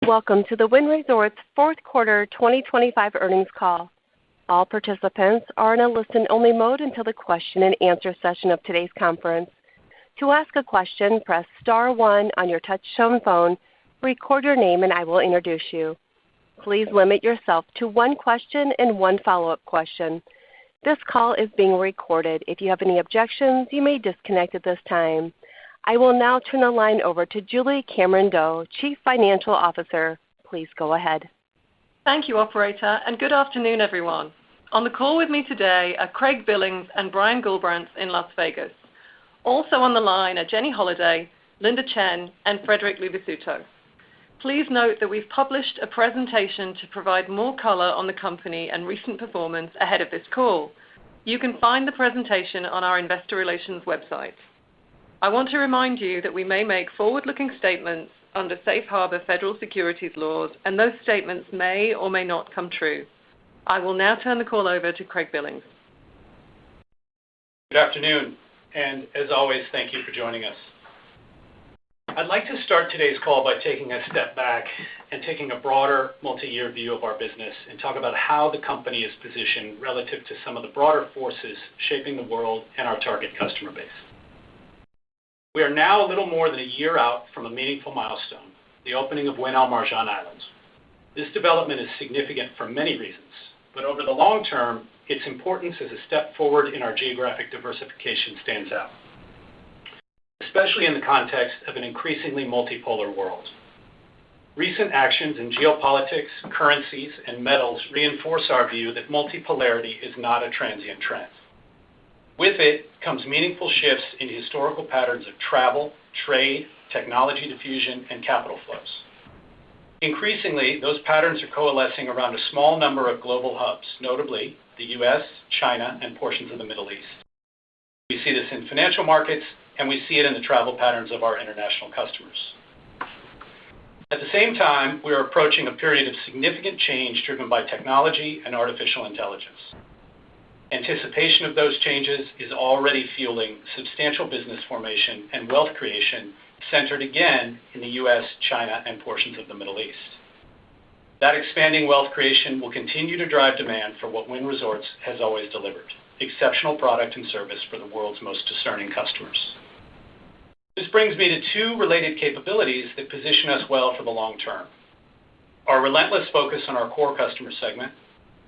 Welcome to the Wynn Resorts fourth quarter 2025 earnings call. All participants are in a listen-only mode until the question and answer session of today's conference. To ask a question, press star one on your touch-tone phone, record your name, and I will introduce you. Please limit yourself to one question and one follow-up question. This call is being recorded. If you have any objections, you may disconnect at this time. I will now turn the line over to Julie Cameron-Doe, Chief Financial Officer. Please go ahead. Thank you, Operator, and good afternoon, everyone. On the call with me today are Craig Billings and Brian Gullbrants in Las Vegas. Also on the line are Jenny Holiday, Linda Chen, and Frederic Luvisutto. Please note that we've published a presentation to provide more color on the company and recent performance ahead of this call. You can find the presentation on our investor relations website. I want to remind you that we may make forward-looking statements under Safe Harbor federal securities laws, and those statements may or may not come true. I will now turn the call over to Craig Billings. Good afternoon, and as always, thank you for joining us. I'd like to start today's call by taking a step back and taking a broader multi-year view of our business and talk about how the company is positioned relative to some of the broader forces shaping the world and our target customer base. We are now a little more than a year out from a meaningful milestone, the opening of Wynn Al Marjan Island. This development is significant for many reasons, but over the long term, its importance as a step forward in our geographic diversification stands out, especially in the context of an increasingly multipolar world. Recent actions in geopolitics, currencies, and metals reinforce our view that multipolarity is not a transient trend. With it comes meaningful shifts in historical patterns of travel, trade, technology diffusion, and capital flows. Increasingly, those patterns are coalescing around a small number of global hubs, notably the U.S., China, and portions of the Middle East. We see this in financial markets, and we see it in the travel patterns of our international customers. At the same time, we are approaching a period of significant change driven by technology and artificial intelligence. Anticipation of those changes is already fueling substantial business formation and wealth creation centered again in the U.S., China, and portions of the Middle East. That expanding wealth creation will continue to drive demand for what Wynn Resorts has always delivered: exceptional product and service for the world's most discerning customers. This brings me to two related capabilities that position us well for the long term: our relentless focus on our core customer segment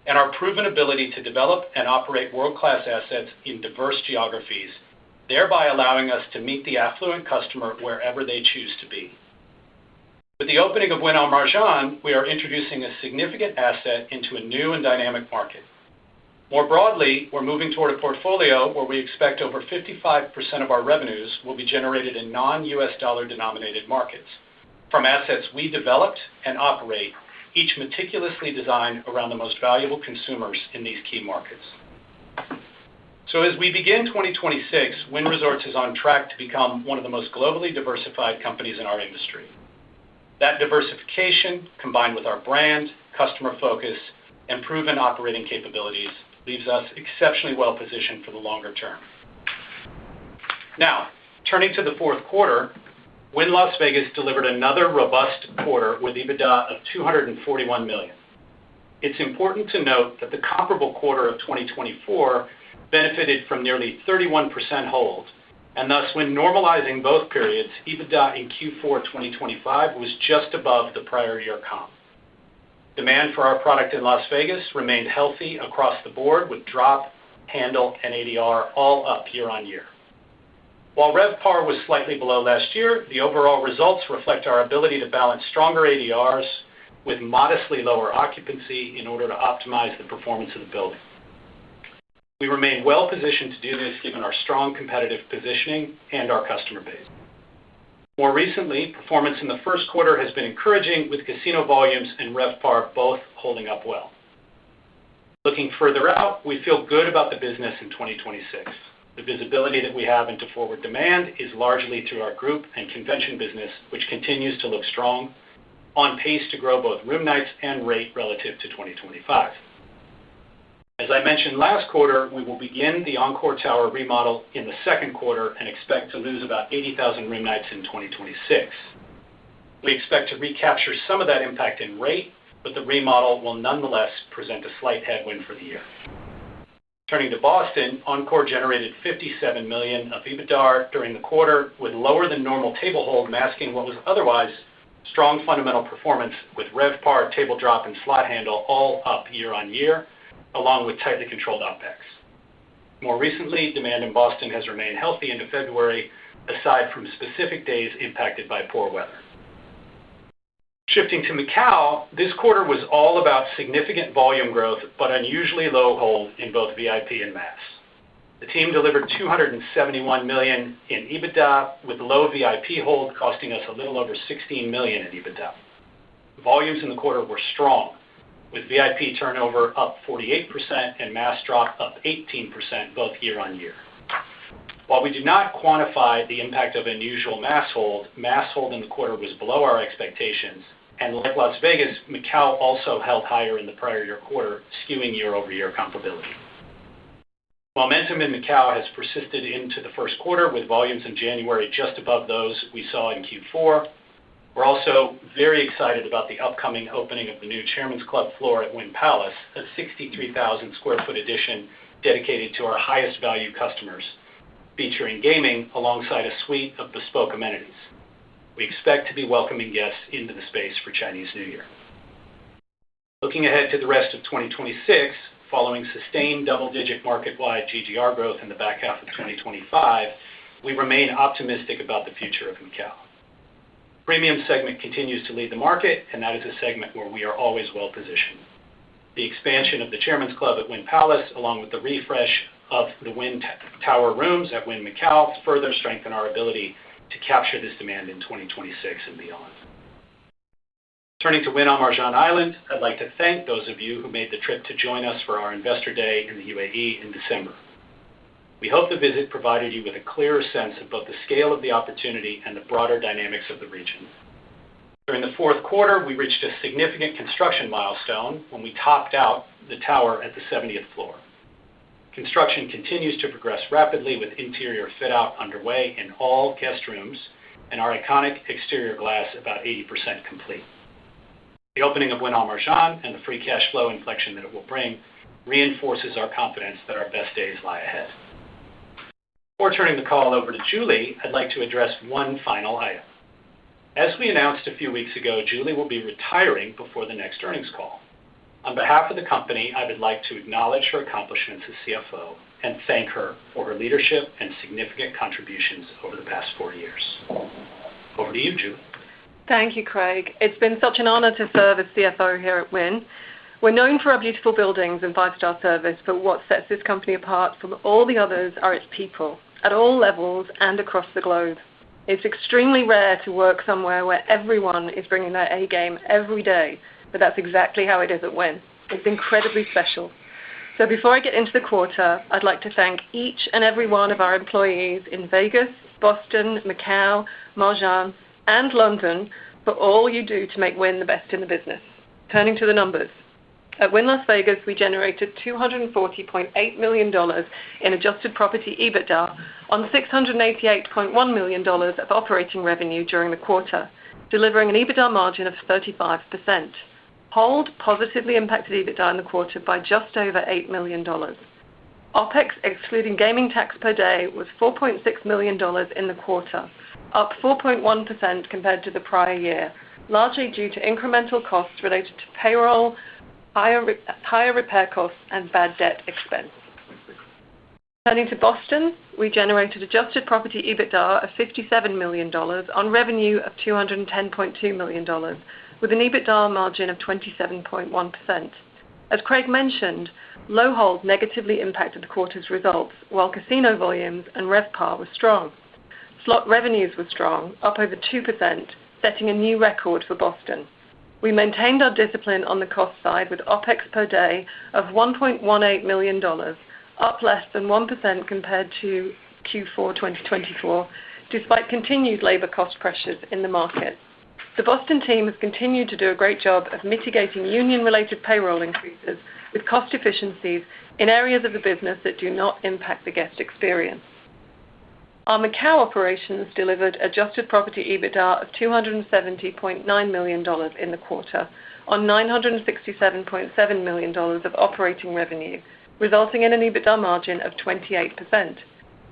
and our proven ability to develop and operate world-class assets in diverse geographies, thereby allowing us to meet the affluent customer wherever they choose to be. With the opening of Wynn Al Marjan, we are introducing a significant asset into a new and dynamic market. More broadly, we're moving toward a portfolio where we expect over 55% of our revenues will be generated in non-U.S. dollar denominated markets, from assets we developed and operate, each meticulously designed around the most valuable consumers in these key markets. So as we begin 2026, Wynn Resorts is on track to become one of the most globally diversified companies in our industry. That diversification, combined with our brand, customer focus, and proven operating capabilities, leaves us exceptionally well positioned for the longer term. Now, turning to the fourth quarter, Wynn Las Vegas delivered another robust quarter with EBITDA of $241 million. It's important to note that the comparable quarter of 2024 benefited from nearly 31% hold, and thus when normalizing both periods, EBITDA in Q4 2025 was just above the prior year comp. Demand for our product in Las Vegas remained healthy across the board, with drop, handle, and ADR all up year on year. While RevPAR was slightly below last year, the overall results reflect our ability to balance stronger ADRs with modestly lower occupancy in order to optimize the performance of the building. We remain well positioned to do this given our strong competitive positioning and our customer base. More recently, performance in the first quarter has been encouraging, with casino volumes and RevPAR both holding up well. Looking further out, we feel good about the business in 2026. The visibility that we have into forward demand is largely through our group and convention business, which continues to look strong, on pace to grow both room nights and rate relative to 2025. As I mentioned last quarter, we will begin the Encore Tower remodel in the second quarter and expect to lose about 80,000 room nights in 2026. We expect to recapture some of that impact in rate, but the remodel will nonetheless present a slight headwind for the year. Turning to Boston, Encore generated $57 million of EBITDA during the quarter, with lower than normal table hold masking what was otherwise strong fundamental performance, with RevPAR, table drop, and slot handle all up year-on-year, along with tightly controlled OpEx. More recently, demand in Boston has remained healthy into February, aside from specific days impacted by poor weather. Shifting to Macau, this quarter was all about significant volume growth, but unusually low hold in both VIP and mass. The team delivered $271 million in EBITDA, with low VIP hold costing us a little over $16 million in EBITDA. Volumes in the quarter were strong, with VIP turnover up 48% and mass drop up 18%, both year-on-year. While we do not quantify the impact of unusual mass hold in the quarter was below our expectations, and like Las Vegas, Macau also held higher in the prior year quarter, skewing year-over-year comparability. Momentum in Macau has persisted into the first quarter, with volumes in January just above those we saw in Q4. We're also very excited about the upcoming opening of the new Chairman's Club floor at Wynn Palace, a 63,000 square foot addition dedicated to our highest value customers, featuring gaming alongside a suite of bespoke amenities. We expect to be welcoming guests into the space for Chinese New Year. Looking ahead to the rest of 2026, following sustained double-digit market-wide GGR growth in the back half of 2025, we remain optimistic about the future of Macau. Premium segment continues to lead the market, and that is a segment where we are always well-positioned. The expansion of the Chairman's Club at Wynn Palace, along with the refresh of the Wynn Tower rooms at Wynn Macau, further strengthen our ability to capture this demand in 2026 and beyond. Turning to Wynn Al Marjan Island, I'd like to thank those of you who made the trip to join us for our Investor Day in the UAE in December. We hope the visit provided you with a clearer sense of both the scale of the opportunity and the broader dynamics of the region. During the fourth quarter, we reached a significant construction milestone when we topped out the tower at the 70th floor. Construction continues to progress rapidly, with interior fit-out underway in all guest rooms and our iconic exterior glass about 80% complete. The opening of Wynn Al Marjan and the free cash flow inflection that it will bring reinforces our confidence that our best days lie ahead. Before turning the call over to Julie, I'd like to address one final item. As we announced a few weeks ago, Julie will be retiring before the next earnings call. On behalf of the company, I would like to acknowledge her accomplishments as CFO and thank her for her leadership and significant contributions over the past 4 years. Over to you, Julie. Thank you, Craig. It's been such an honor to serve as CFO here at Wynn. We're known for our beautiful buildings and five-star service, but what sets this company apart from all the others are its people, at all levels and across the globe. It's extremely rare to work somewhere where everyone is bringing their A game every day, but that's exactly how it is at Wynn. It's incredibly special. So before I get into the quarter, I'd like to thank each and every one of our employees in Vegas, Boston, Macau, Marjan, and London for all you do to make Wynn the best in the business. Turning to the numbers. At Wynn Las Vegas, we generated $240.8 million in adjusted property EBITDA on $688.1 million of operating revenue during the quarter, delivering an EBITDA margin of 35%. Hold positively impacted EBITDA in the quarter by just over $8 million. OpEx, excluding gaming tax per day, was $4.6 million in the quarter, up 4.1% compared to the prior year, largely due to incremental costs related to payroll, higher repair costs, and bad debt expense. Turning to Boston, we generated adjusted property EBITDA of $57 million on revenue of $210.2 million, with an EBITDA margin of 27.1%. As Craig mentioned, low hold negatively impacted the quarter's results, while casino volumes and RevPAR were strong. Slot revenues were strong, up over 2%, setting a new record for Boston. We maintained our discipline on the cost side with OpEx per day of $1.18 million, up less than 1% compared to Q4 2024, despite continued labor cost pressures in the market. The Boston team has continued to do a great job of mitigating union-related payroll increases with cost efficiencies in areas of the business that do not impact the guest experience. Our Macau operations delivered adjusted property EBITDA of $270.9 million in the quarter on $967.7 million of operating revenue, resulting in an EBITDA margin of 28%.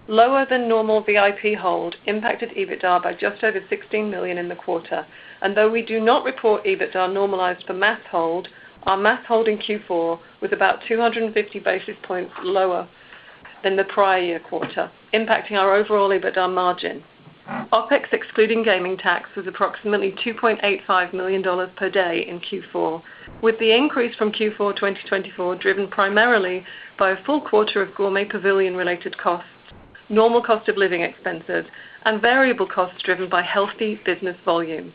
Lower than normal VIP hold impacted EBITDA by just over $16 million in the quarter, and though we do not report EBITDA normalized for mass hold, our mass hold in Q4 was about 250 basis points lower than the prior year quarter, impacting our overall EBITDA margin. OPEX excluding gaming tax was approximately $2.85 million per day in Q4, with the increase from Q4 2024 driven primarily by a full quarter of Gourmet Pavilion-related costs, normal cost of living expenses, and variable costs driven by healthy business volumes.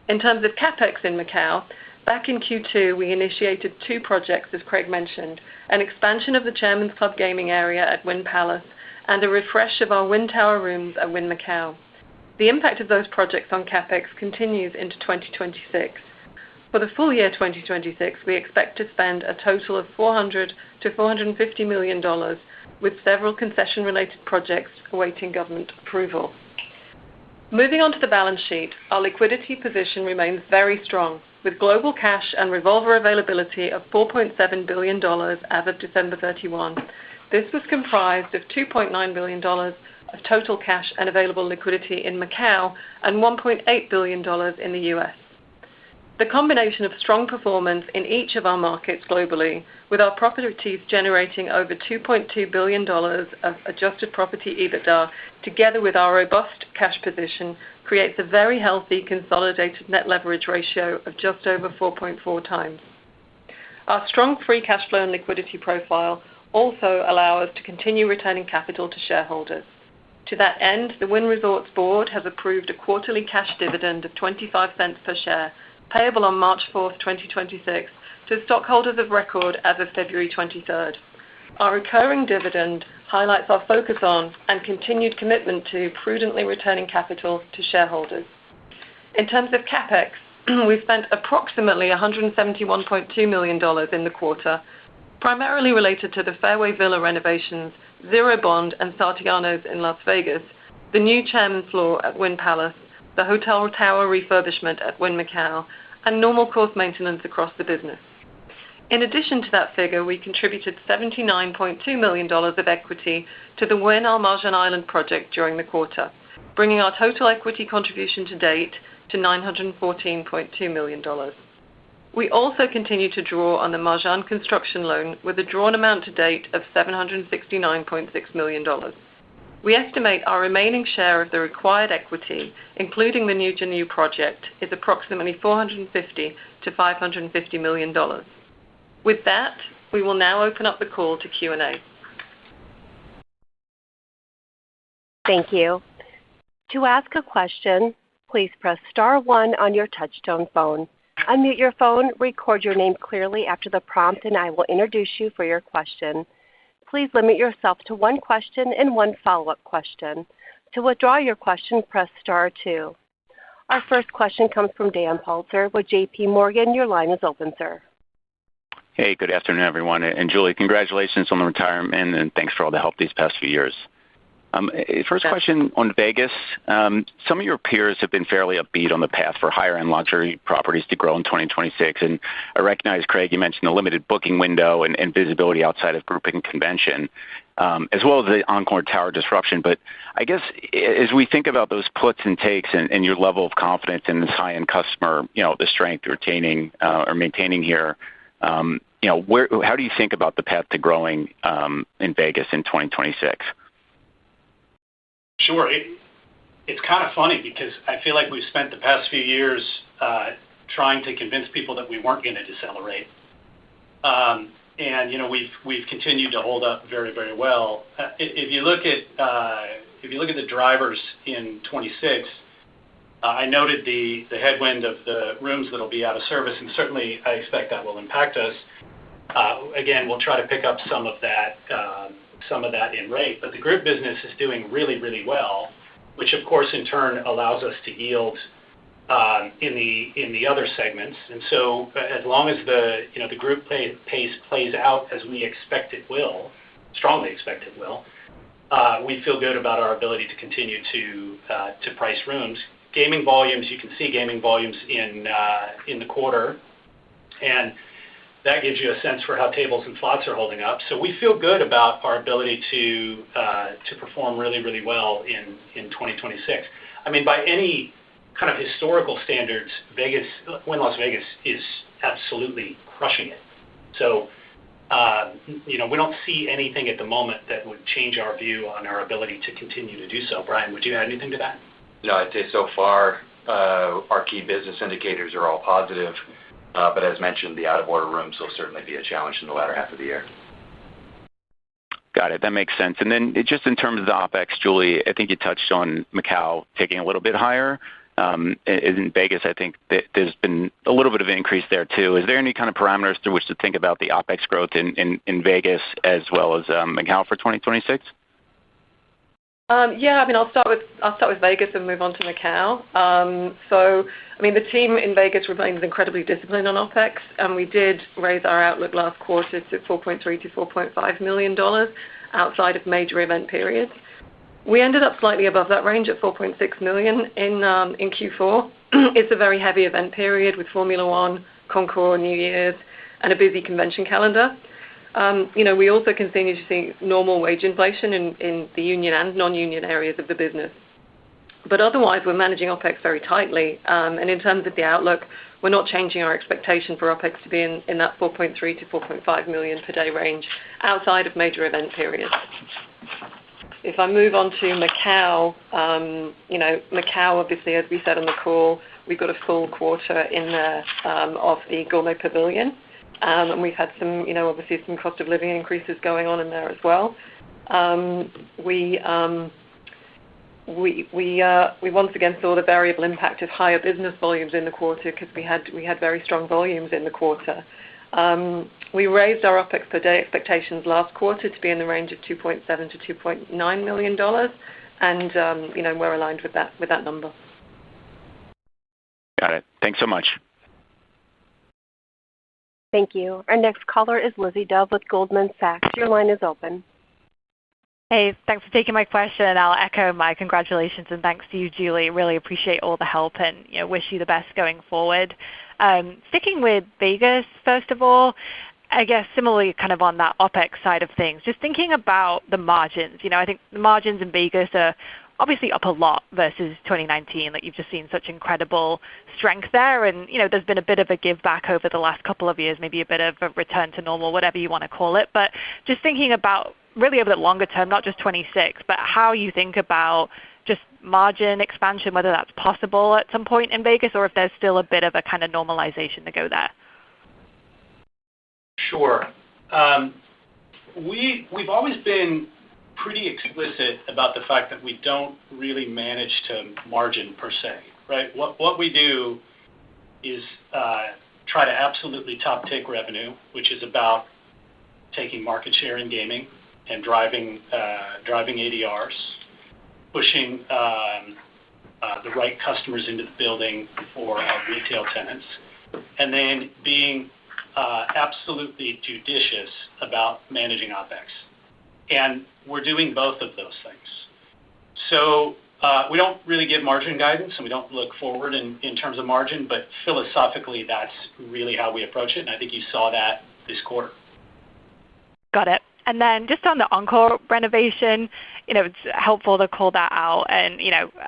In terms of CapEx in Macau, back in Q2, we initiated 2 projects, as Craig mentioned, an expansion of the Chairman's Club gaming area at Wynn Palace and a refresh of our Wynn Tower rooms at Wynn Macau. The impact of those projects on CapEx continues into 2026. For the full year 2026, we expect to spend a total of $400 to $450 million, with several concession-related projects awaiting government approval. Moving on to the balance sheet, our liquidity position remains very strong, with global cash and revolver availability of $4.7 billion as of December 31. This was comprised of $2.9 billion of total cash and available liquidity in Macau and $1.8 billion in the U.S. The combination of strong performance in each of our markets globally, with our properties generating over $2.2 billion of adjusted property EBITDA, together with our robust cash position, creates a very healthy consolidated net leverage ratio of just over 4.4 times. Our strong free cash flow and liquidity profile also allow us to continue returning capital to shareholders. To that end, the Wynn Resorts Board has approved a quarterly cash dividend of 25 cents per share, payable on March 4, 2026, to stockholders of record as of February 23rd. Our recurring dividend highlights our focus on and continued commitment to prudently returning capital to shareholders. In terms of CapEx, we spent approximately $171.2 million in the quarter, primarily related to the Fairway Villa renovations, Zero Bond and Sartiano's in Las Vegas, the new Chairman's Floor at Wynn Palace, the hotel tower refurbishment at Wynn Macau, and normal course maintenance across the business. In addition to that figure, we contributed $79.2 million of equity to the Wynn Al Marjan Island project during the quarter, bringing our total equity contribution to date to $914.2 million. We also continue to draw on the Marjan construction loan with a drawn amount to date of $769.6 million. We estimate our remaining share of the required equity, including the new Janui project, is approximately $450 to $550 million. With that, we will now open up the call to Q&A. Thank you. To ask a question, please press star 1 on your touchtone phone. Unmute your phone, record your name clearly after the prompt, and I will introduce you for your question. Please limit yourself to 1 question and 1 follow-up question. To withdraw your question, press star 2. Our first question comes from Dan Politzer with J.P. Morgan. Your line is open, sir. Hey, good afternoon, everyone. And Julie, congratulations on the retirement, and thanks for all the help these past few years. First question on Vegas. Some of your peers have been fairly upbeat on the path for higher-end luxury properties to grow in 2026. And I recognize, Craig, you mentioned the limited booking window and visibility outside of group and convention, as well as the Encore Tower disruption. But I guess as we think about those puts and takes and your level of confidence in this high-end customer, the strength you're retaining or maintaining here, how do you think about the path to growing in Vegas in 2026? Sure. It's kind of funny because I feel like we've spent the past few years trying to convince people that we weren't going to decelerate. And we've continued to hold up very, very well. If you look at the drivers in 26, I noted the headwind of the rooms that'll be out of service, and certainly I expect that will impact us. Again, we'll try to pick up some of that in rate, but the group business is doing really, really well, which of course in turn allows us to yield in the other segments. And so as long as the group pace plays out as we expect it will, strongly expect it will, we feel good about our ability to continue to price rooms. Gaming volumes, you can see gaming volumes in the quarter, and that gives you a sense for how tables and slots are holding up. So we feel good about our ability to perform really, really well in 2026. I mean, by any kind of historical standards, Wynn Las Vegas is absolutely crushing it. So, we don't see anything at the moment that would change our view on our ability to continue to do so. Brian, would you add anything to that? No, I'd say so far our key business indicators are all positive, but as mentioned, the out-of-order rooms will certainly be a challenge in the latter half of the year. Got it. That makes sense. And then just in terms of the OpEx, Julie, I think you touched on Macau taking a little bit higher. In Vegas, I think that there's been a little bit of an increase there too. Is there any kind of parameters through which to think about the OpEx growth in Vegas as well as Macau for 2026? Yeah, I mean, I'll start with Vegas and move on to Macau. So, I mean, the team in Vegas remains incredibly disciplined on OpEx, and we did raise our outlook last quarter to $4.3 to $4.5 million outside of major event periods. We ended up slightly above that range at $4.6 million in Q4. It's a very heavy event period with Formula One, Concours, New Year's, and a busy convention calendar. We also continue to see normal wage inflation in the union and non-union areas of the business. But otherwise, we're managing OpEx very tightly. And in terms of the outlook, we're not changing our expectation for OpEx to be in that $4.3 to $4.5 million per day range outside of major event periods. If I move on to Macau, Macau, obviously, as we said on the call, we've got a full quarter in there of the Gourmet Pavilion. And we've had some, obviously some cost of living increases going on in there as well. We once again saw the variable impact of higher business volumes in the quarter because we had very strong volumes in the quarter. We raised our OpEx per day expectations last quarter to be in the range of $2.7 to $2.9 million, and we're aligned with that number. Got it. Thanks so much. Thank you. Our next caller is Lizzie Dove with Goldman Sachs. Your line is open. Hey, thanks for taking my question. I'll echo my congratulations and thanks to you, Julie. Really appreciate all the help and wish you the best going forward. Sticking with Vegas, first of all, I guess similarly kind of on that OpEx side of things, just thinking about the margins. I think the margins in Vegas are obviously up a lot versus 2019. You've just seen such incredible strength there. And, there's been a bit of a give back over the last couple of years, maybe a bit of a return to normal, whatever you want to call it. But just thinking about really over the longer term, not just 26, but how you think about just margin expansion, whether that's possible at some point in Vegas or if there's still a bit of a kind of normalization to go there. Sure. We've always been pretty explicit about the fact that we don't really manage to margin per se, right? What we do is try to absolutely top take revenue, which is about taking market share in gaming and driving ADRs, pushing the right customers into the building for our retail tenants, and then being absolutely judicious about managing OpEx. And we're doing both of those things. So we don't really give margin guidance, and we don't look forward in terms of margin, but philosophically, that's really how we approach it, and I think you saw that this quarter. Got it. And then just on the Encore renovation, it's helpful to call that out. And,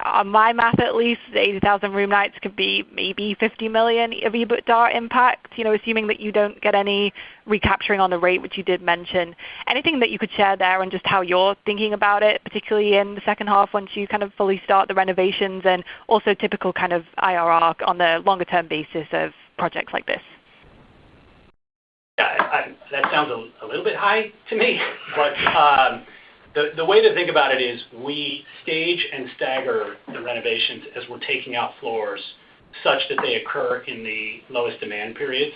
on my math at least, 80,000 room nights could be maybe $50 million of EBITDA impact, assuming that you don't get any recapturing on the rate, which you did mention. Anything that you could share there and just how you're thinking about it, particularly in the second half once you kind of fully start the renovations and also typical kind of IRR on the longer term basis of projects like this? Yeah, that sounds a little bit high to me, but the way to think about it is we stage and stagger the renovations as we're taking out floors such that they occur in the lowest demand periods.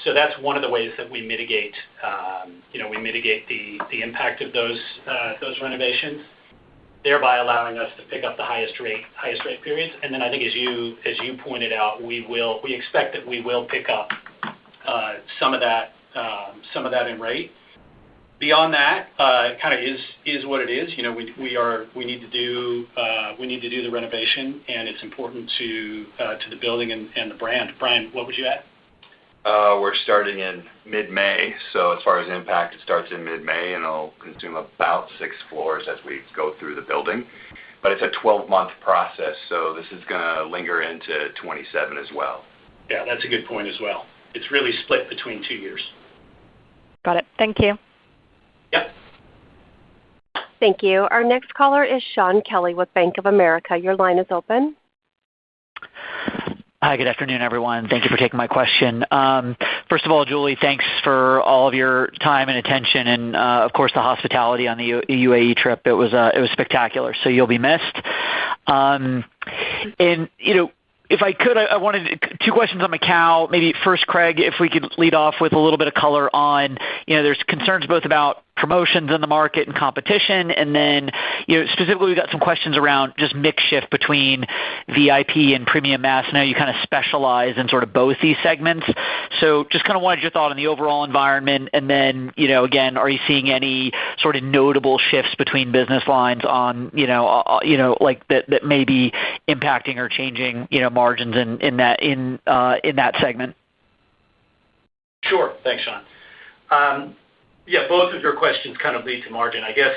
So that's one of the ways that we mitigate, the impact of those renovations, thereby allowing us to pick up the highest rate periods. And then I think as you pointed out, we expect that we will pick up some of that in rate. Beyond that, it kind of is what it is. We need to do the renovation, and it's important to the building and the brand. Brian, what would you add? We're starting in mid-May, so as far as impact, it starts in mid-May, and it'll consume about 6 floors as we go through the building. But it's a 12-month process, so this is going to linger into 27 as well. Yeah, that's a good point as well. It's really split between 2 years. Got it. Thank you. Yep. Thank you. Our next caller is Shaun Kelley with Bank of America. Your line is open. Hi, good afternoon, everyone. Thank you for taking my question. First of all, Julie, thanks for all of your time and attention, and of course the hospitality on the UAE trip. It was spectacular. So you'll be missed. And if I could, I wanted 2 questions on Macau. Maybe first, Craig, if we could lead off with a little bit of color on, there's concerns both about promotions in the market and competition, and then, specifically we got some questions around just mix shift between VIP and premium mass. I know you kind of specialize in sort of both these segments, so just kind of wanted your thought on the overall environment, and then, again, are you seeing any sort of notable shifts between business lines on, like that may be impacting or changing, margins in that segment? Sure. Thanks, Shaun. Yeah, both of your questions kind of lead to margin. I guess,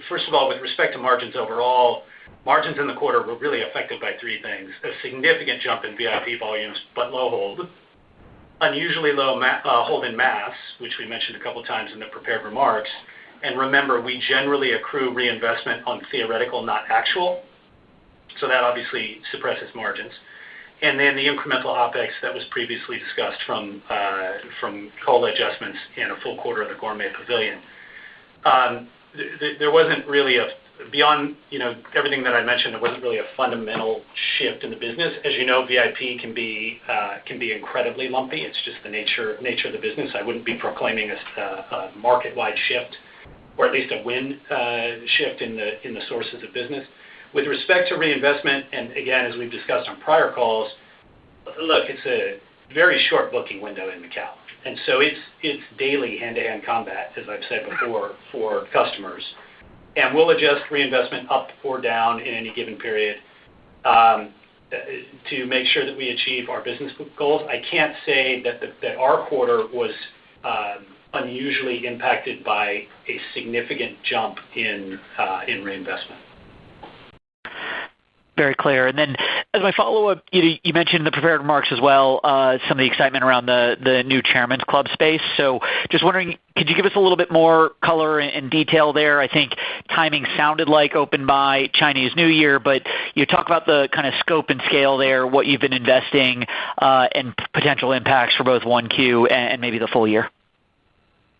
first of all, with respect to margins overall, margins in the quarter were really affected by 3 things. A significant jump in VIP volumes, but low hold. Unusually low hold in mass, which we mentioned a couple times in the prepared remarks. And remember, we generally accrue reinvestment on theoretical, not actual. So that obviously suppresses margins. And then the incremental OpEx that was previously discussed from COLA adjustments and a full quarter of the Gourmet Pavilion. There wasn't really beyond everything that I mentioned, there wasn't really a fundamental shift in the business. As you know, VIP can be incredibly lumpy. It's just the nature of the business. I wouldn't be proclaiming a market-wide shift, or at least a Wynn shift in the sources of business. With respect to reinvestment, and again, as we've discussed on prior calls, look, it's a very short booking window in Macau. And so it's daily hand-to-hand combat, as I've said before, for customers. And we'll adjust reinvestment up or down in any given period to make sure that we achieve our business goals. I can't say that our quarter was unusually impacted by a significant jump in reinvestment. Very clear. And then as my follow-up, you mentioned in the prepared remarks as well some of the excitement around the new Chairman's Club space. So just wondering, could you give us a little bit more color and detail there? I think timing sounded like open by Chinese New Year, but you talk about the kind of scope and scale there, what you've been investing, and potential impacts for both 1Q and maybe the full year.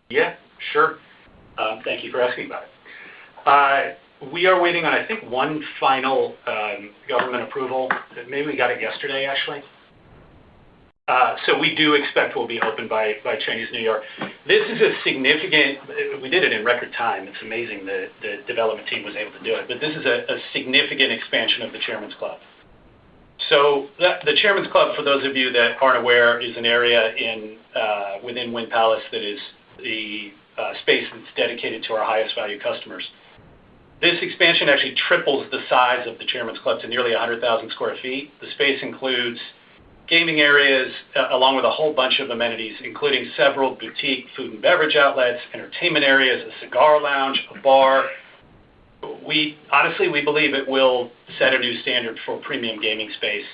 Yeah, sure. Thank you for asking about it. We are waiting on, I think, one final government approval. Maybe we got it yesterday, actually. So we do expect we'll be open by Chinese New Year. This is a significant, we did it in record time. It's amazing the development team was able to do it. But this is a significant expansion of the Chairman's Club. So the Chairman's Club, for those of you that aren't aware, is an area within Wynn Palace that is the space that's dedicated to our highest value customers. This expansion actually triples the size of the Chairman's Club to nearly 100,000 square feet. The space includes gaming areas along with a whole bunch of amenities, including several boutique food and beverage outlets, entertainment areas, a cigar lounge, a bar. We believe it will set a new standard for premium gaming space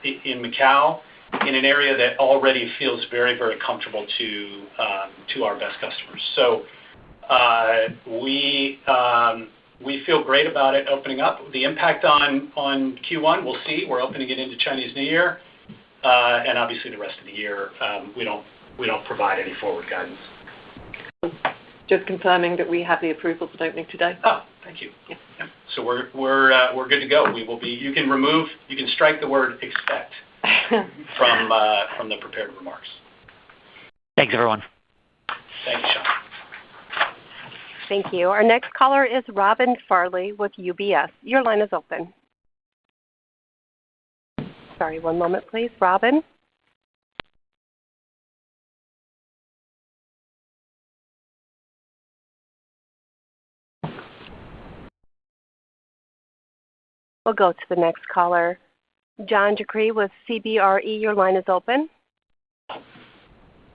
in Macau, in an area that already feels very, very comfortable to our best customers. So we feel great about it opening up. The impact on Q1, we'll see. We're opening it into Chinese New Year, and obviously the rest of the year, we don't provide any forward guidance. Just confirming that we have the approvals for opening today. Oh, thank you. Yeah. Yeah. So we're good to go. We will be. You can strike the word expect from the prepared remarks. Thanks, everyone. Thank you, Shaun. Thank you. Our next caller is Robin Farley with UBS. Your line is open. Sorry, one moment, please. Robin? We'll go to the next caller. John DeCree with CBRE, your line is open.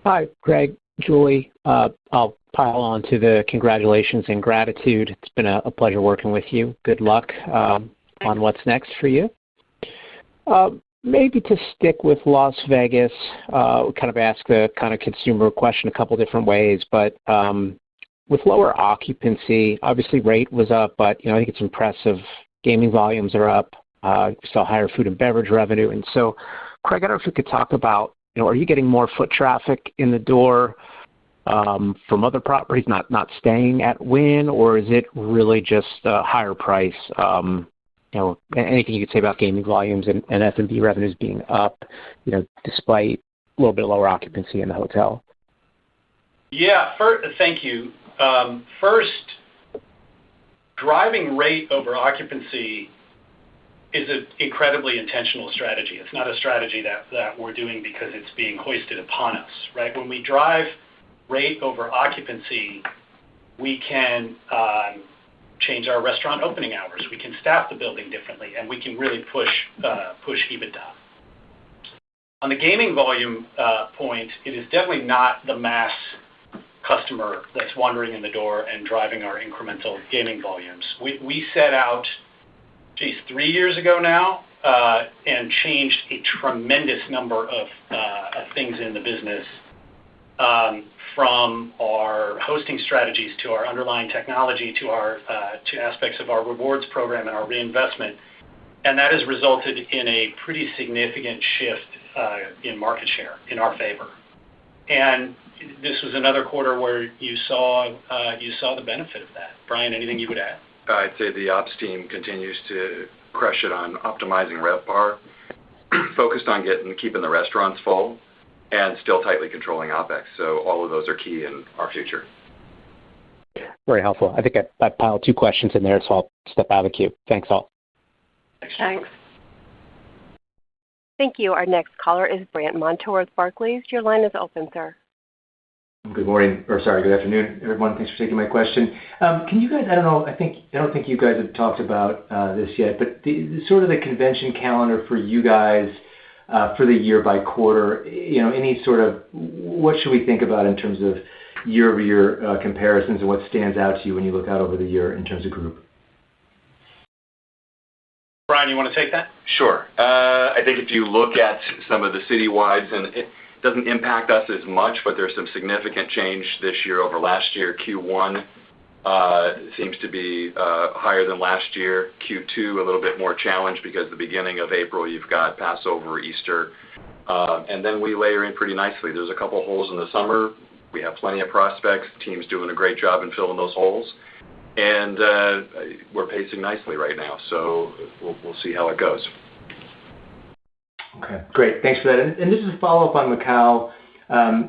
Hi, Craig, Julie. I'll pile on to the congratulations and gratitude. It's been a pleasure working with you. Good luck on what's next for you. Maybe to stick with Las Vegas, kind of ask the kind of consumer question a couple different ways, but with lower occupancy, obviously rate was up, but I think it's impressive. Gaming volumes are up. We saw higher food and beverage revenue. And so, Craig, I don't know if you could talk about, are you getting more foot traffic in the door from other properties not staying at Wynn, or is it really just a higher price? Anything you could say about gaming volumes and F&B revenues being up, despite a little bit lower occupancy in the hotel? Yeah, thank you. First, driving rate over occupancy is an incredibly intentional strategy. It's not a strategy that we're doing because it's being hoisted upon us, right? When we drive rate over occupancy, we can change our restaurant opening hours. We can staff the building differently, and we can really push EBITDA. On the gaming volume point, it is definitely not the mass customer that's wandering in the door and driving our incremental gaming volumes. We set out 3 years ago now, and changed a tremendous number of things in the business, from our hosting strategies to our underlying technology to aspects of our rewards program and our reinvestment, and that has resulted in a pretty significant shift in market share in our favor. And this was another quarter where you saw the benefit of that. Brian, anything you would add? I'd say the ops team continues to crush it on optimizing RevPAR, focused on keeping the restaurants full, and still tightly controlling OpEx. So all of those are key in our future. Very helpful. I think I piled 2 questions in there, so I'll step out of the queue. Thanks all. Thanks. Thank you. Our next caller is Brandt Montour with Barclays. Your line is open, sir. Good afternoon, everyone. Thanks for taking my question. Can you guys, I don't think you guys have talked about this yet, but the sort of the convention calendar for you guys for the year by quarter, any sort of, what should we think about in terms of year-over-year comparisons, and what stands out to you when you look out over the year in terms of group? Brian, you want to take that? Sure. I think if you look at some of the citywides, and it doesn't impact us as much, but there's some significant change this year over last year. Q1 seems to be higher than last year. Q2 a little bit more challenged because the beginning of April you've got Passover, Easter, and then we layer in pretty nicely. There's a couple holes in the summer. We have plenty of prospects. The team's doing a great job in filling those holes, and we're pacing nicely right now. So we'll see how it goes. Okay, great. Thanks for that. And this is a follow-up on Macau.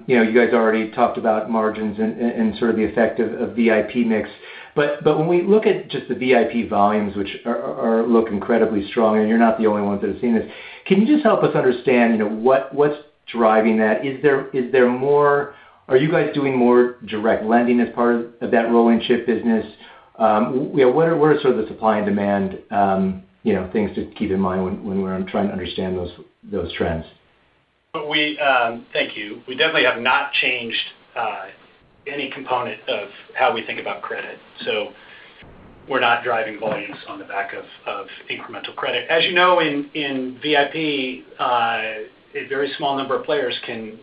You guys already talked about margins and sort of the effect of VIP mix. But when we look at just the VIP volumes, which look incredibly strong, and you're not the only ones that have seen this, can you just help us understand, what's driving that? Is there more? Are you guys doing more direct lending as part of that rolling chip business? What are sort of the supply and demand things to keep in mind when we're trying to understand those trends? Thank you. We definitely have not changed any component of how we think about credit. So we're not driving volumes on the back of incremental credit. As you know, in VIP, a very small number of players can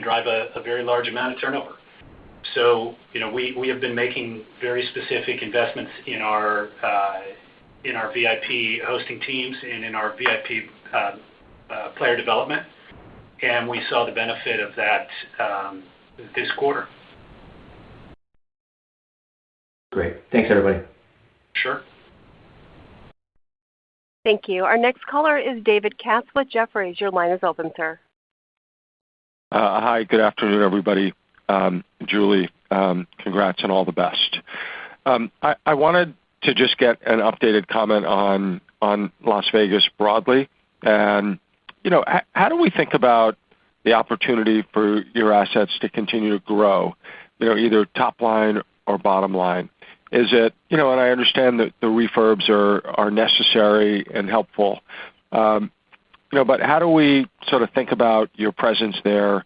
drive a very large amount of turnover. So we have been making very specific investments in our VIP hosting teams and in our VIP player development, and we saw the benefit of that this quarter. Great. Thanks, everybody. Sure. Thank you. Our next caller is David Katz with Jefferies. Your line is open, sir. Hi, good afternoon, everybody. Julie, congrats and all the best. I wanted to just get an updated comment on Las Vegas broadly. And, how do we think about the opportunity for your assets to continue to grow, either top line or bottom line? Is it, and I understand that the refurbs are necessary and helpful, but how do we sort of think about your presence there,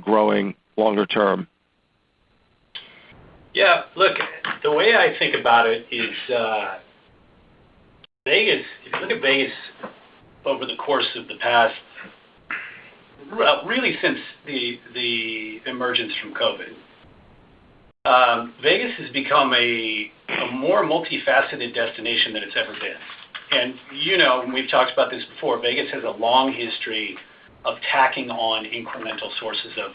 growing longer term? Yeah, look, the way I think about it is Vegas, if you look at Vegas over the course of the past, really since the emergence from COVID, Vegas has become a more multifaceted destination than it's ever been. And and we've talked about this before, Vegas has a long history of tacking on incremental sources of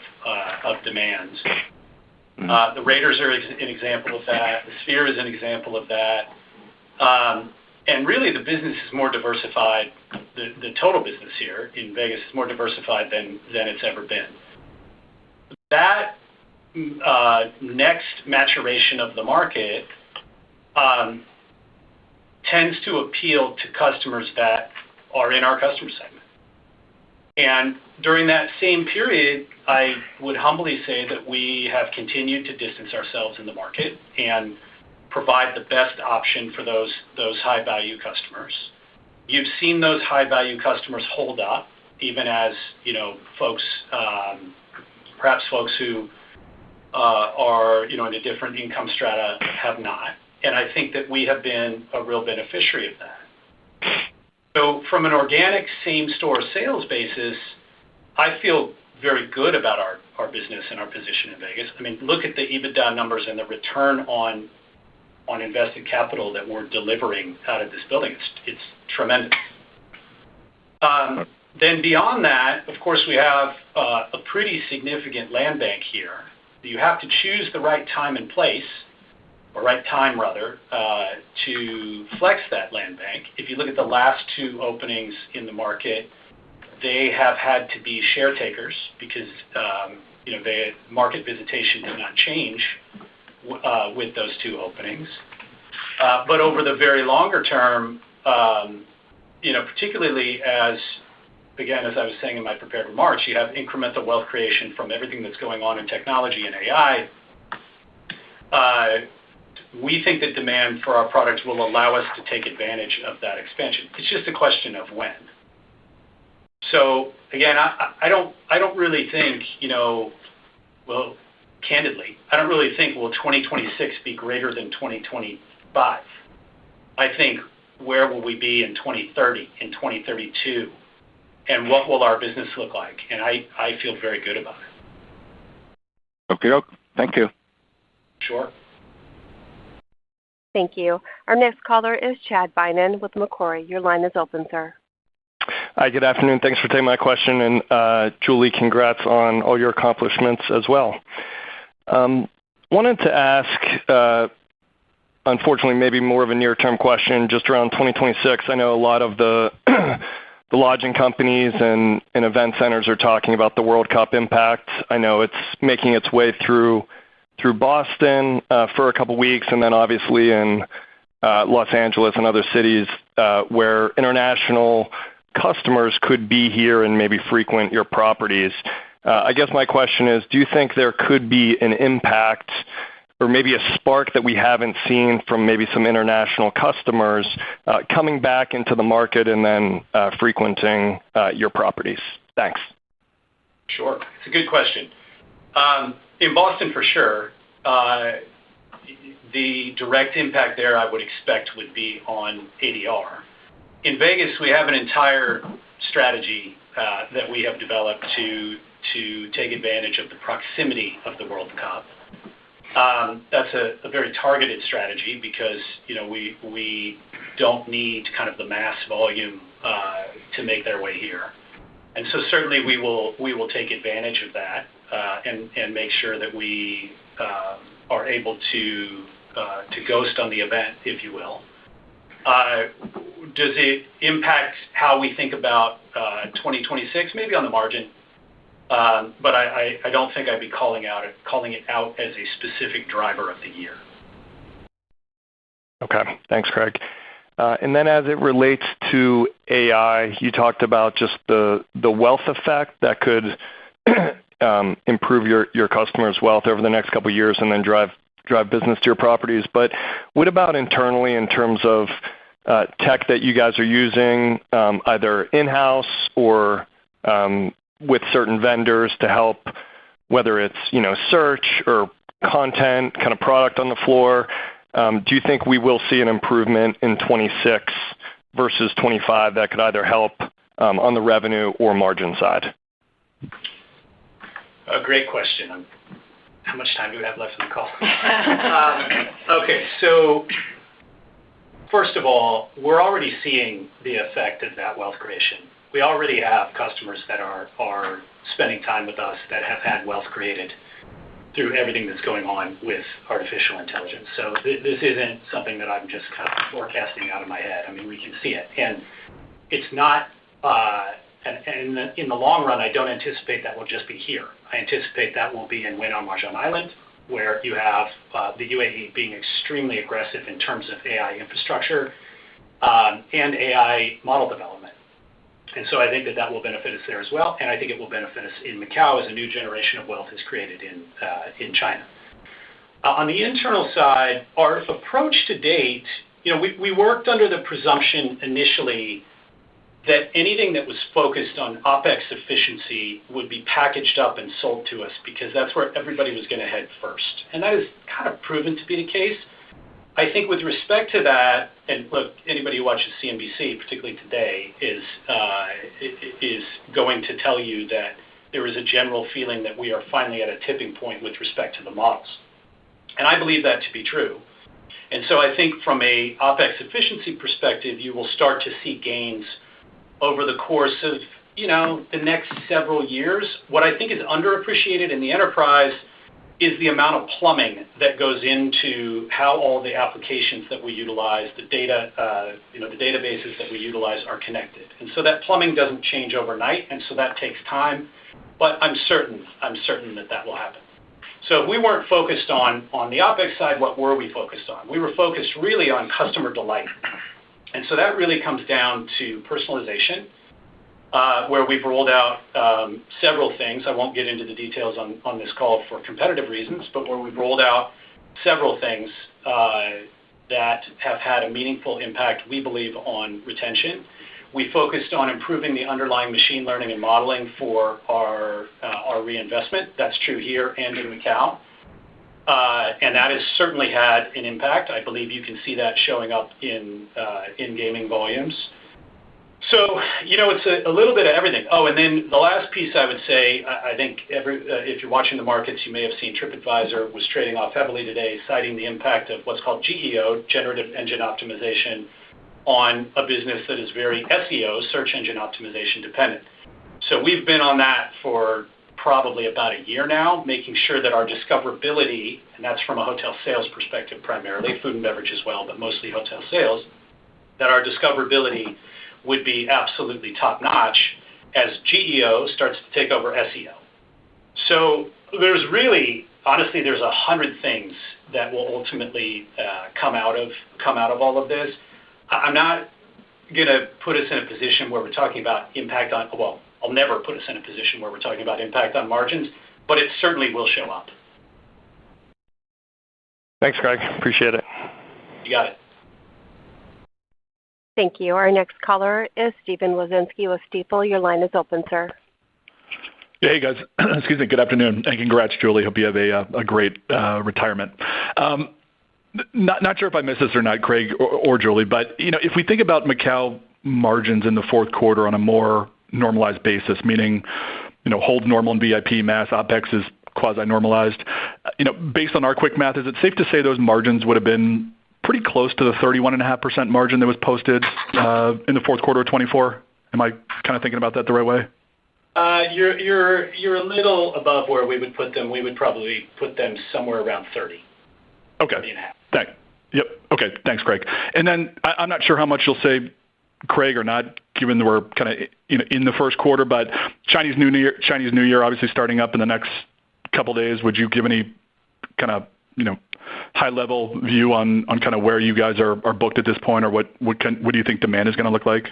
demand. The Raiders are an example of that. The Sphere is an example of that. And really, the business is more diversified. The total business here in Vegas is more diversified than it's ever been. That next maturation of the market tends to appeal to customers that are in our customer segment. And during that same period, I would humbly say that we have continued to distance ourselves in the market and provide the best option for those high-value customers. You've seen those high-value customers hold up, even as folks, perhaps folks who are in a different income strata have not. And I think that we have been a real beneficiary of that. So from an organic same-store sales basis, I feel very good about our business and our position in Vegas. I mean, look at the EBITDA numbers and the return on invested capital that we're delivering out of this building. It's tremendous. Then beyond that, of course, we have a pretty significant land bank here. You have to choose the right time and place, or right time rather, to flex that land bank. If you look at the last two openings in the market, they have had to be share takers because the market visitation did not change with those two openings. But over the very longer term, particularly as I was saying in my prepared remarks, you have incremental wealth creation from everything that's going on in technology and AI. We think that demand for our products will allow us to take advantage of that expansion. It's just a question of when. So again, I don't really think, candidly, I don't really think will 2026 be greater than 2025. I think where will we be in 2030, in 2032, and what will our business look like? And I feel very good about it. Okay, thank you. Sure. Thank you. Our next caller is Chad Beynon with Macquarie. Your line is open, sir. Hi, good afternoon. Thanks for taking my question. And Julie, congrats on all your accomplishments as well. Wanted to ask, unfortunately, maybe more of a near-term question just around 2026. I know a lot of the lodging companies and event centers are talking about the World Cup impact. I know it's making its way through Boston for a couple weeks, and then obviously in Los Angeles and other cities where international customers could be here and maybe frequent your properties. I guess my question is, do you think there could be an impact or maybe a spark that we haven't seen from maybe some international customers coming back into the market and then frequenting your properties? Thanks. Sure. It's a good question. In Boston, for sure, the direct impact there I would expect would be on ADR. In Vegas, we have an entire strategy that we have developed to take advantage of the proximity of the World Cup. That's a very targeted strategy because we don't need kind of the mass volume to make their way here. And so certainly we will take advantage of that and make sure that we are able to ghost on the event, if you will. Does it impact how we think about 2026? Maybe on the margin, but I don't think I'd be calling it out as a specific driver of the year. Okay, thanks, Craig. And then as it relates to AI, you talked about just the wealth effect that could improve your customers' wealth over the next couple of years and then drive drive business to your properties. But what about internally in terms of tech that you guys are using, either in-house or with certain vendors to help, whether it's search or content, kind of product on the floor? Do you think we will see an improvement in 26 versus 25 that could either help on the revenue or margin side? A great question. How much time do we have left in the call? Okay, so first of all, we're already seeing the effect of that wealth creation. We already have customers that are spending time with us that have had wealth created through everything that's going on with artificial intelligence. So this isn't something that I'm just kind of forecasting out of my head. I mean, we can see it. And it's not, and in the long run, I don't anticipate that will just be here. I anticipate that will be in Wynn on Marjan Island, where you have the UAE being extremely aggressive in terms of AI infrastructure and AI model development. And so I think that will benefit us there as well, and I think it will benefit us in Macau as a new generation of wealth is created in China. On the internal side, our approach to date, we worked under the presumption initially that anything that was focused on OpEx efficiency would be packaged up and sold to us because that's where everybody was going to head first. And that has kind of proven to be the case. I think with respect to that, and look, anybody who watches CNBC, particularly today, is going to tell you that there is a general feeling that we are finally at a tipping point with respect to the models. And I believe that to be true. And so I think from a OpEx efficiency perspective, you will start to see gains over the course of, the next several years. What I think is underappreciated in the enterprise is the amount of plumbing that goes into how all the applications that we utilize, the data, the databases that we utilize are connected. And so that plumbing doesn't change overnight, and so that takes time. But I'm certain that will happen. So if we weren't focused on the OpEx side, what were we focused on? We were focused really on customer delight. And so that really comes down to personalization, where we've rolled out several things. I won't get into the details on this call for competitive reasons, but where we've rolled out several things that have had a meaningful impact, we believe, on retention. We focused on improving the underlying machine learning and modeling for our reinvestment. That's true here and in Macau. And that has certainly had an impact. I believe you can see that showing up in gaming volumes. So, it's a little bit of everything. Oh, and then the last piece I would say, I think if you're watching the markets, you may have seen TripAdvisor was trading off heavily today, citing the impact of what's called GEO, Generative Engine Optimization, on a business that is very SEO, Search Engine Optimization, dependent. So we've been on that for probably about a year now, making sure that our discoverability, and that's from a hotel sales perspective primarily, food and beverage as well, but mostly hotel sales, that our discoverability would be absolutely top-notch as GEO starts to take over SEO. So there's really, honestly, there's 100 things that will ultimately come out of all of this. I'm not going to put us in a position where we're talking about impact on, well, I'll never put us in a position where we're talking about impact on margins, but it certainly will show up. Thanks, Greg. Appreciate it. You got it. Thank you. Our next caller is Stephen Wazinski with Stifel. Your line is open, sir. Yeah, hey, guys. Excuse me. Good afternoon, and congrats, Julie. Hope you have a great retirement. Not sure if I missed this or not, Craig or Julie, but if we think about Macau margins in the fourth quarter on a more normalized basis, meaning hold normal and VIP mass, OpEx is quasi-normalized. Based on our quick math, is it safe to say those margins would have been pretty close to the 31.5% margin that was posted in the fourth quarter of 24? Am I kind of thinking about that the right way? You're a little above where we would put them. We would probably put them somewhere around 30. Okay. 30.5. Yep. Okay. Thanks, Craig. And then I'm not sure how much you'll say, Craig, or not, given that we're kind of in the first quarter, but Chinese New Year obviously starting up in the next couple days. Would you give any kind of high-level view on kind of where you guys are booked at this point, or what do you think demand is going to look like?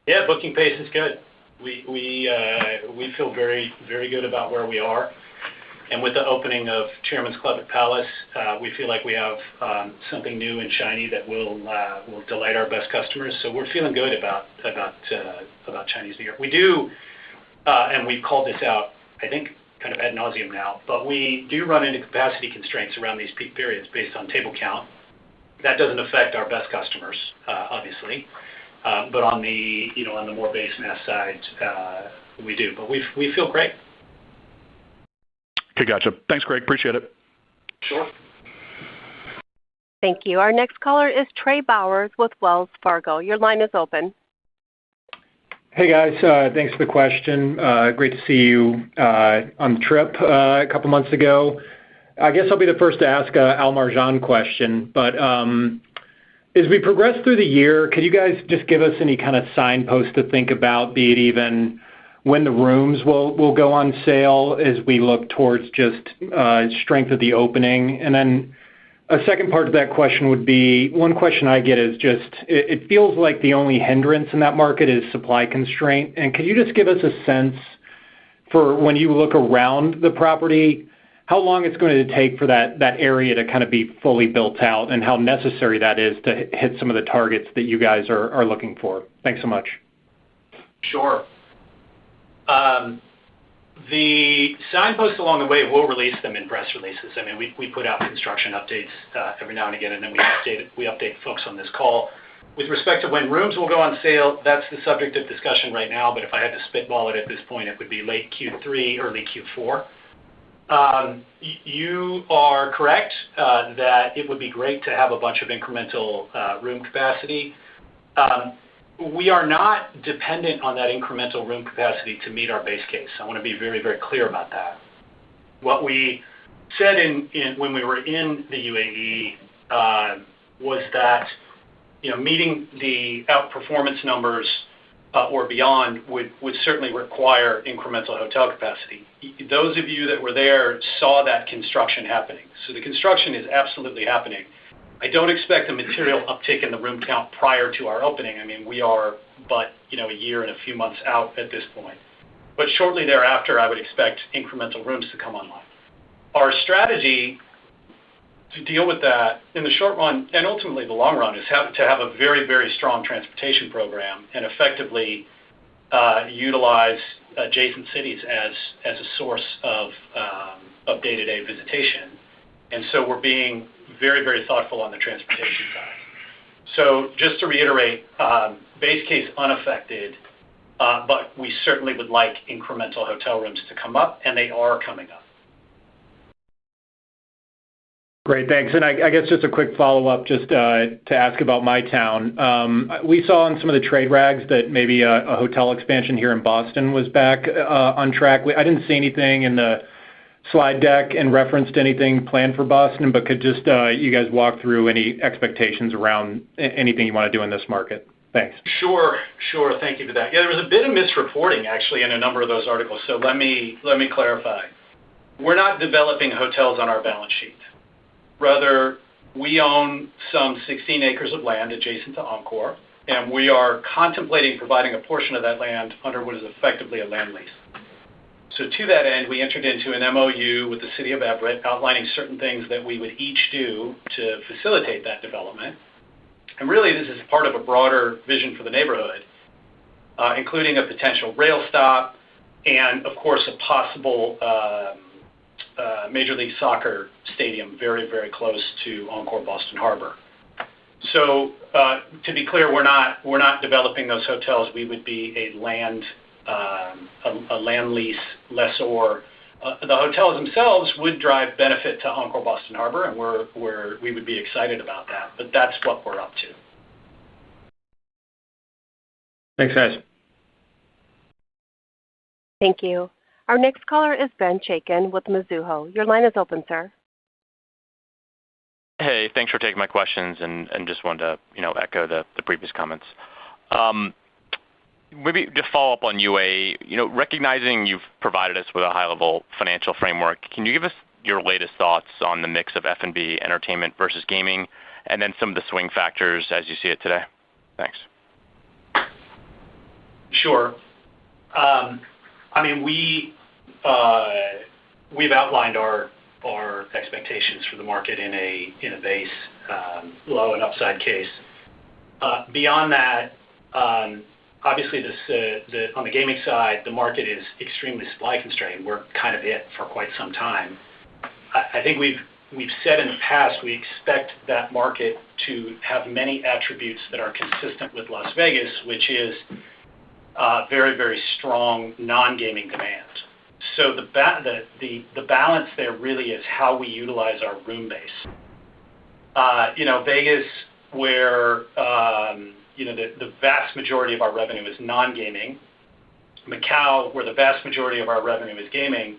Yeah, booking pace is good. We feel very, very good about where we are. And with the opening of Chairman's Club at Palace, we feel like we have something new and shiny that will delight our best customers. So we're feeling good about Chinese New Year. We do, and we've called this out, I think, kind of ad nauseum now, but we do run into capacity constraints around these peak periods based on table count. That doesn't affect our best customers, obviously, but on the more base mass side, we do. But we feel great. Okay, gotcha. Thanks, Craig. Appreciate it. Sure. Thank you. Our next caller is Trey Bowers with Wells Fargo. Your line is open. Hey, guys. Thanks for the question. Great to see you on the trip a couple months ago. I guess I'll be the first to ask a Al Marjan question, but as we progress through the year, could you guys just give us any kind of signposts to think about, be it even when the rooms will go on sale as we look towards just strength of the opening? And then a second part of that question would be, one question I get is just, it feels like the only hindrance in that market is supply constraint. And could you just give us a sense for when you look around the property, how long it's going to take for that area to kind of be fully built out and how necessary that is to hit some of the targets that you guys are looking for? Thanks so much. Sure. The signposts along the way, we'll release them in press releases. I mean, we put out construction updates every now and again, and then we update folks on this call. With respect to when rooms will go on sale, that's the subject of discussion right now, but if I had to spitball it at this point, it would be late Q3, early Q4. You are correct that it would be great to have a bunch of incremental room capacity. We are not dependent on that incremental room capacity to meet our base case. I want to be very, very clear about that. What we said when we were in the UAE was that meeting the outperformance numbers or beyond would certainly require incremental hotel capacity. Those of you that were there saw that construction happening. So the construction is absolutely happening. I don't expect a material uptick in the room count prior to our opening. I mean, we are but a year and a few months out at this point. But shortly thereafter, I would expect incremental rooms to come online. Our strategy to deal with that in the short run and ultimately the long run is to have a very, very strong transportation program and effectively utilize adjacent cities as a source of day-to-day visitation. And so we're being very, very thoughtful on the transportation side. So just to reiterate, base case unaffected, but we certainly would like incremental hotel rooms to come up, and they are coming up. Great, thanks. And I guess just a quick follow-up just to ask about my town. We saw in some of the trade rags that maybe a hotel expansion here in Boston was back on track. I didn't see anything in the slide deck and referenced anything planned for Boston, but could just you guys walk through any expectations around anything you want to do in this market? Thanks. Sure. Thank you for that. Yeah, there was a bit of misreporting actually in a number of those articles. So let me clarify. We're not developing hotels on our balance sheet. Rather, we own some 16 acres of land adjacent to Encore, and we are contemplating providing a portion of that land under what is effectively a land lease. So to that end, we entered into an MOU with the City of Everett outlining certain things that we would each do to facilitate that development. And really, this is part of a broader vision for the neighborhood, including a potential rail stop and, of course, a possible Major League Soccer stadium very, very close to Encore Boston Harbor. So to be clear, we're not developing those hotels. We would be a land lease lessor. The hotels themselves would drive benefit to Encore Boston Harbor, and we would be excited about that. But that's what we're up to. Thanks, guys. Thank you. Our next caller is Ben Chaiken with Mizuho. Your line is open, sir. Hey, thanks for taking my questions, and just wanted to echo the previous comments. Maybe just follow up on UA. Recognizing you've provided us with a high-level financial framework, can you give us your latest thoughts on the mix of F&B, entertainment versus gaming, and then some of the swing factors as you see it today? Thanks. Sure. I mean, we've outlined our expectations for the market in a base low and upside case. Beyond that, obviously, on the gaming side, the market is extremely supply constrained. We're kind of it for quite some time. I think we've said in the past we expect that market to have many attributes that are consistent with Las Vegas, which is very, very strong non-gaming demand. So the balance there really is how we utilize our room base. Vegas, where the vast majority of our revenue is non-gaming. Macau, where the vast majority of our revenue is gaming.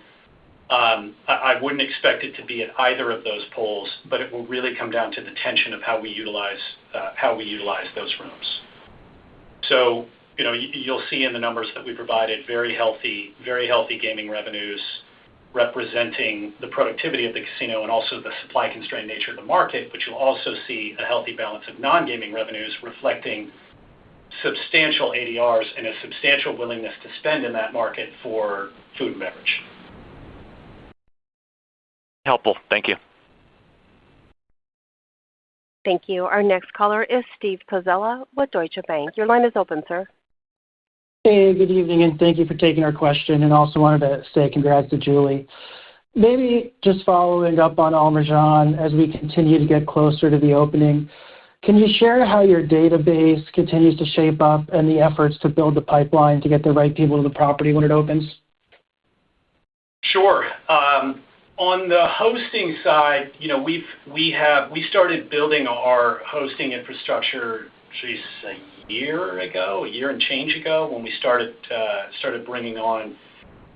I wouldn't expect it to be at either of those poles, but it will really come down to the tension of how we utilize those rooms. So you'll see in the numbers that we provided very healthy gaming revenues representing the productivity of the casino and also the supply-constrained nature of the market, but you'll also see a healthy balance of non-gaming revenues reflecting substantial ADRs and a substantial willingness to spend in that market for food and beverage. Helpful. Thank you. Thank you. Our next caller is Steve Pizzella with Deutsche Bank. Your line is open, sir. Hey, good evening, and thank you for taking our question, and also wanted to say congrats to Julie. Maybe just following up on Al Marjan as we continue to get closer to the opening, can you share how your database continues to shape up and the efforts to build the pipeline to get the right people to the property when it opens? Sure. On the hosting side, we started building our hosting infrastructure, a year and change ago, when we started bringing on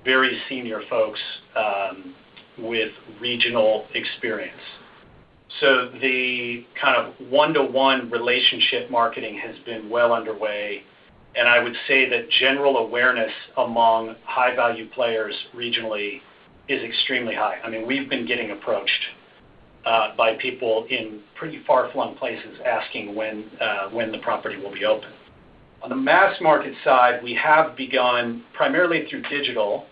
very senior folks with regional experience. So the kind of one-to-one relationship marketing has been well underway, and I would say that general awareness among high-value players regionally is extremely high. I mean, we've been getting approached by people in pretty far-flung places asking when the property will be open. On the mass market side, we have begun, primarily through digital,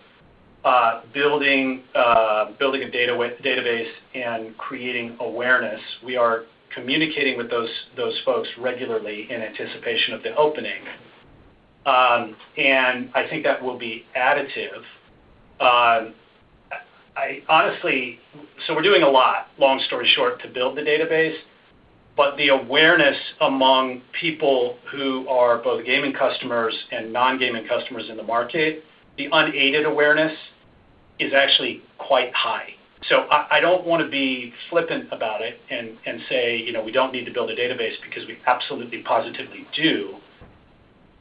building a database and creating awareness. We are communicating with those folks regularly in anticipation of the opening. And I think that will be additive. So we're doing a lot, long story short, to build the database, but the awareness among people who are both gaming customers and non-gaming customers in the market, the unaided awareness is actually quite high. So I don't want to be flippant about it and say, we don't need to build a database, because we absolutely positively do,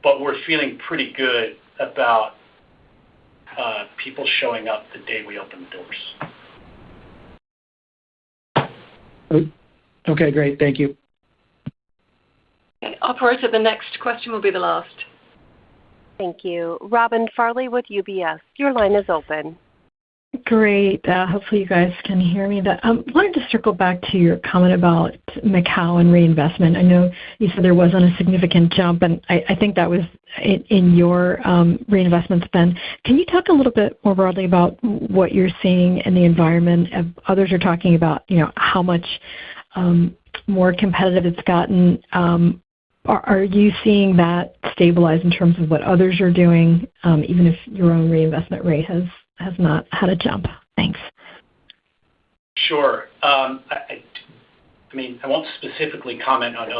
but we're feeling pretty good about people showing up the day we open the doors. Okay, great. Thank you. Okay, operator, the next question will be the last. Thank you. Robin Farley with UBS. Your line is open. Great. Hopefully you guys can hear me. I wanted to circle back to your comment about Macau and reinvestment. I know you said there wasn't a significant jump, and I think that was in your reinvestment spend. Can you talk a little bit more broadly about what you're seeing in the environment? Others are talking about, how much more competitive it's gotten. Are you seeing that stabilize in terms of what others are doing, even if your own reinvestment rate has not had a jump? Thanks. Sure. I won't specifically comment on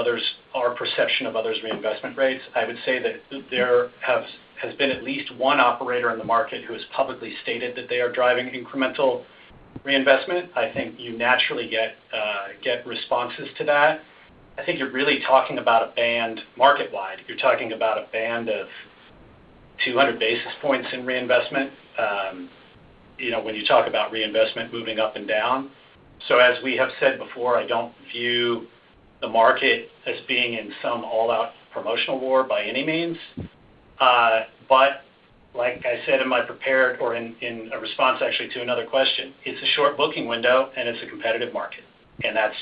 our perception of others' reinvestment rates. I would say that there has been at least one operator in the market who has publicly stated that they are driving incremental reinvestment. I think you naturally get responses to that. I think you're really talking about a band market-wide. You're talking about a band of 200 basis points in reinvestment, when you talk about reinvestment moving up and down. So as we have said before, I don't view the market as being in some all-out promotional war by any means. But like I said in my prepared, or in a response actually to another question, it's a short booking window and it's a competitive market. And that's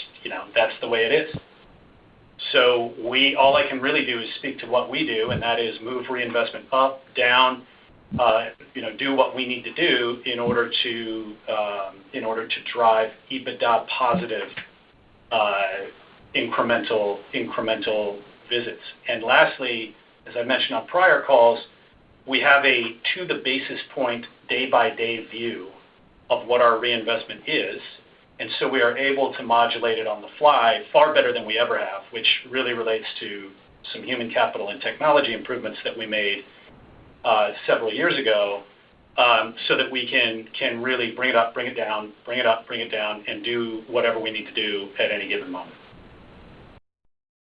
the way it is. So all I can really do is speak to what we do, and that is move reinvestment up, down, do what we need to do in order to drive EBITDA positive incremental visits. And lastly, as I mentioned on prior calls, we have a to the basis point day-by-day view of what our reinvestment is, and so we are able to modulate it on the fly far better than we ever have, which really relates to some human capital and technology improvements that we made several years ago, so that we can really bring it up, bring it down, and do whatever we need to do at any given moment.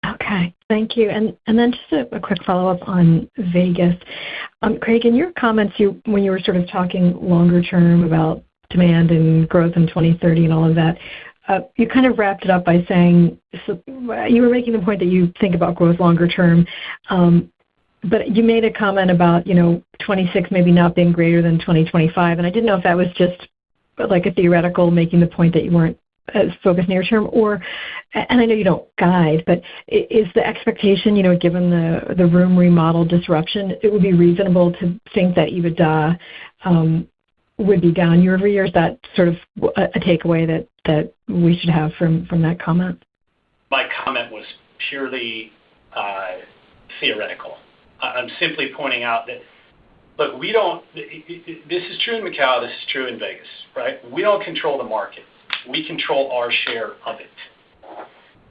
Okay, thank you. And then just a quick follow-up on Vegas. Craig, in your comments, when you were sort of talking longer term about demand and growth in 2030 and all of that, you kind of wrapped it up by saying, so you were making the point that you think about growth longer term, but you made a comment about 26 maybe not being greater than 2025, and I didn't know if that was just like a theoretical making the point that you weren't as focused near term, and I know you don't guide, but is the expectation, given the room remodel disruption, it would be reasonable to think that EBITDA would be down year over year? Is that sort of a takeaway that we should have from that comment? My comment was purely theoretical. I'm simply pointing out that, look, this is true in Macau, this is true in Vegas, right? We don't control the market. We control our share of it.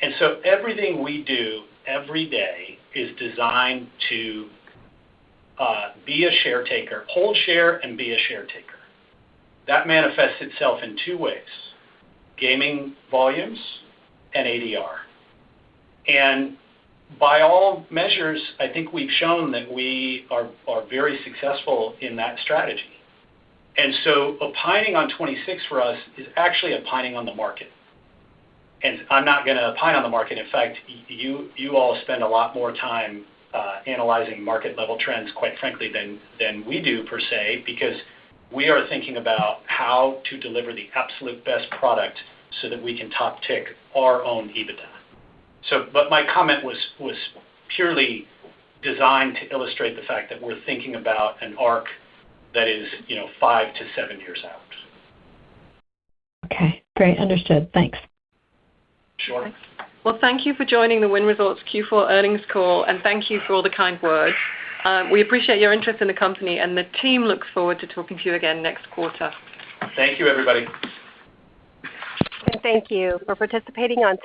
And so everything we do every day is designed to be a share taker, hold share and be a share taker. That manifests itself in two ways: gaming volumes and ADR. And by all measures, I think we've shown that we are very successful in that strategy. And so opining on 26 for us is actually opining on the market. And I'm not going to opine on the market. In fact, you all spend a lot more time analyzing market level trends, quite frankly, than we do per se, because we are thinking about how to deliver the absolute best product so that we can top tick our own EBITDA. But my comment was purely designed to illustrate the fact that we're thinking about an arc that is 5 to 7 years out. Okay, great, understood. Thanks. Sure. Well, thank you for joining the Wynn Resorts Q4 earnings call, and thank you for all the kind words. We appreciate your interest in the company, and the team looks forward to talking to you again next quarter. Thank you, everybody. And thank you for participating on